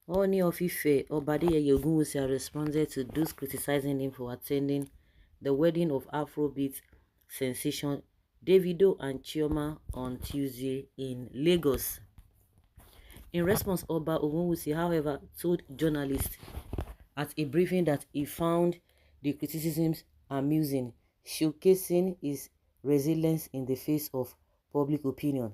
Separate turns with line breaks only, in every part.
Ooni of Ife, Obadeye Ogunwusi responded to those criticizing him for attending the wedding of Afrobeat sensation Davido and Chioma on Tuesday in Lagos. In response, Oba Ogunwusi, however, told journalists at a briefing that he found the criticisms amusing, showcasing his resilience in the face of public opinion.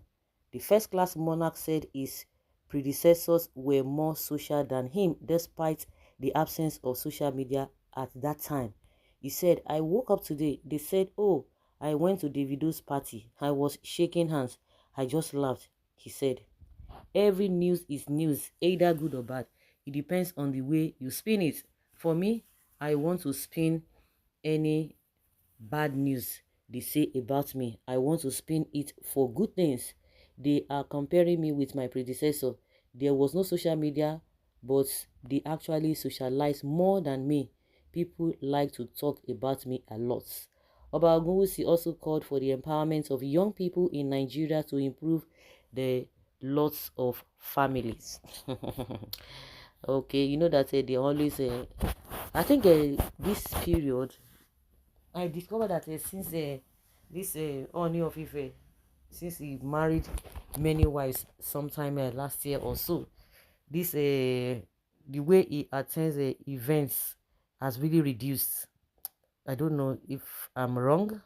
The first-class monarch said his predecessors were more social than him despite the absence of social media at that time. He said, I woke up today, they said, oh, I went to Davido's party. I was shaking hands. I just laughed, he said. Every news is news, either good or bad. It depends on the way you spin it. For me, I want to spin any bad news they say about me. I want to spin it for good things. They are comparing me with my predecessor. There was no social media, but they actually socialize more than me. People like to talk about me a lot. Oba Ogunwusi also called for the empowerment of young people in Nigeria to improve the lots of families. Okay, you know that they always, I think this period, I discovered that since this Ooni of Ife, since he married many wives sometime last year or so, this the way he attends events has really reduced. I don't know if I'm wrong,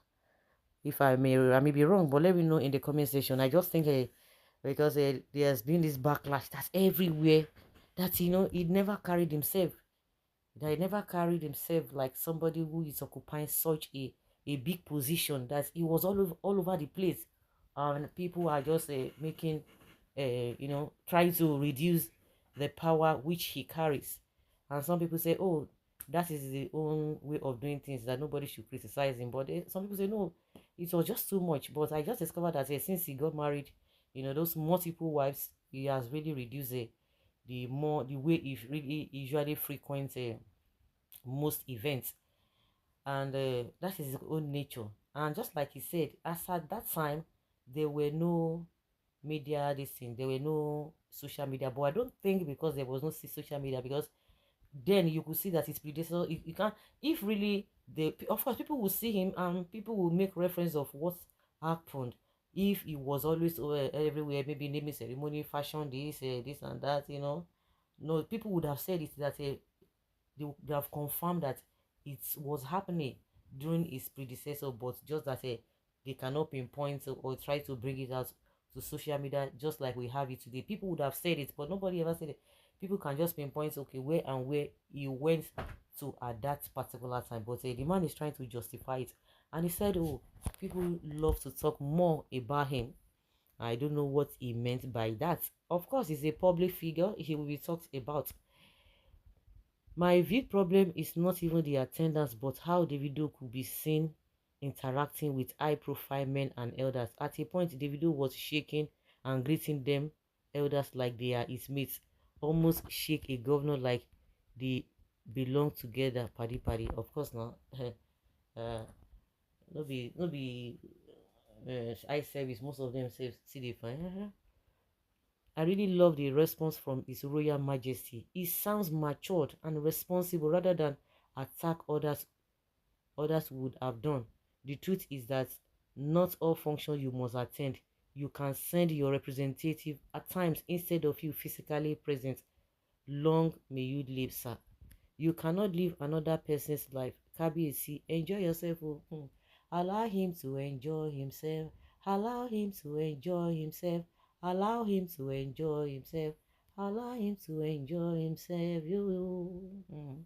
if I may be wrong, but let me know in the comment section. I just think because there's been this backlash that's everywhere, that he never carried himself. That he never carried himself like somebody who is occupying such a big position, that he was all over the place, and people are just making trying to reduce the power which he carries. And some people say, oh, that is the own way of doing things, that nobody should criticize him. But some people say, no, it was just too much. But I just discovered that since he got married, those multiple wives, he has really reduced the way he really usually frequents most events. And that is his own nature. And just like he said, as at that time, there were no media, this thing, there were no social media. But I don't think because there was no social media, because then you could see that his predecessor, you can't, if really the, of course people will see him and people will make reference of what happened. If he was always everywhere, maybe naming ceremony, fashion, this and that, no, people would have said it, that they have confirmed that it was happening during his predecessor, but just that they cannot pinpoint or try to bring it out to social media just like we have it today. People would have said it, but nobody ever said it. People can just pinpoint, okay, where and where he went to at that particular time. But the man is trying to justify it. And he said, oh, people love to talk more about him. I don't know what he meant by that. Of course, he's a public figure. He will be talked about. My big problem is not even the attendance, but how Davido could be seen interacting with high-profile men and elders. At a point, Davido was shaking and greeting them elders like they are his mates, almost shake a governor like they belong together. Paddy paddy. Of course not. No be eye service. Most of them say see the fine. I really love the response from His Royal Majesty. He sounds matured and responsible rather than attack others would have done. The truth is that not all functions you must attend. You can send your representative at times instead of you physically present. Long may you live, sir. You cannot live another person's life. Kabiyesi, enjoy yourself. Oh. Allow him to enjoy himself. Allow him to enjoy himself. Allow him to enjoy himself. Allow him to enjoy himself. You.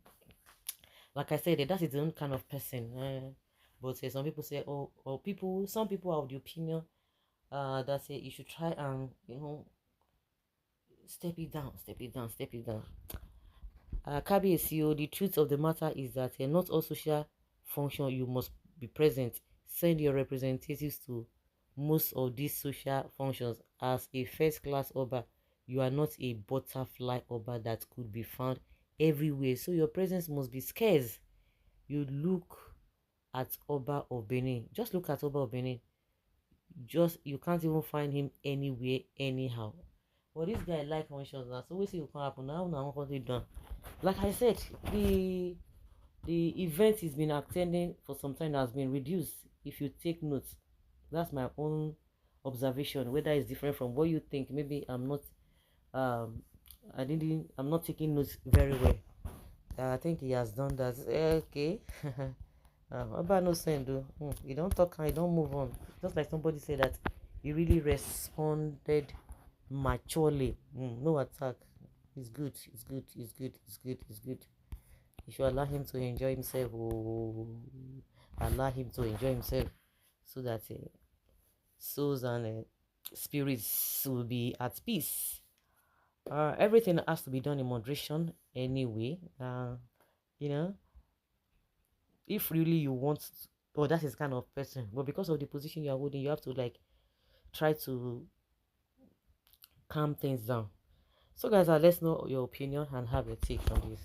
Like I said, that is the own kind of person. But some people say, oh, or some people are of the opinion that say you should try and step it down, step it down, step it down. Kabiyesi, the truth of the matter is that not all social function you must be present. Send your representatives to most of these social functions. As a first class Oba, you are not a butterfly Oba that could be found everywhere. So your presence must be scarce. You look at Oba of Benin. Just look at Oba of Benin. You can't even find him anywhere, anyhow. But this guy like conscious now, so we see what can happen now. Now what they done? Like I said, the event he's been attending for some time has been reduced. If you take notes, that's my own observation. Whether it's different from what you think, maybe I'm not. Um, I'm not taking notes very well. I think he has done that. Okay. About no saying though. You don't talk and you don't move on. Just like somebody said that he really responded maturely. No attack. It's good. It's good. It's good. It's good. It's good. You should allow him to enjoy himself. Oh, allow him to enjoy himself so that souls and spirits will be at peace. Everything has to be done in moderation anyway. You know, if really you want, or that is kind of person, but because of the position you are holding, you have to like try to calm things down. So, guys, let's know your opinion and have your take on this.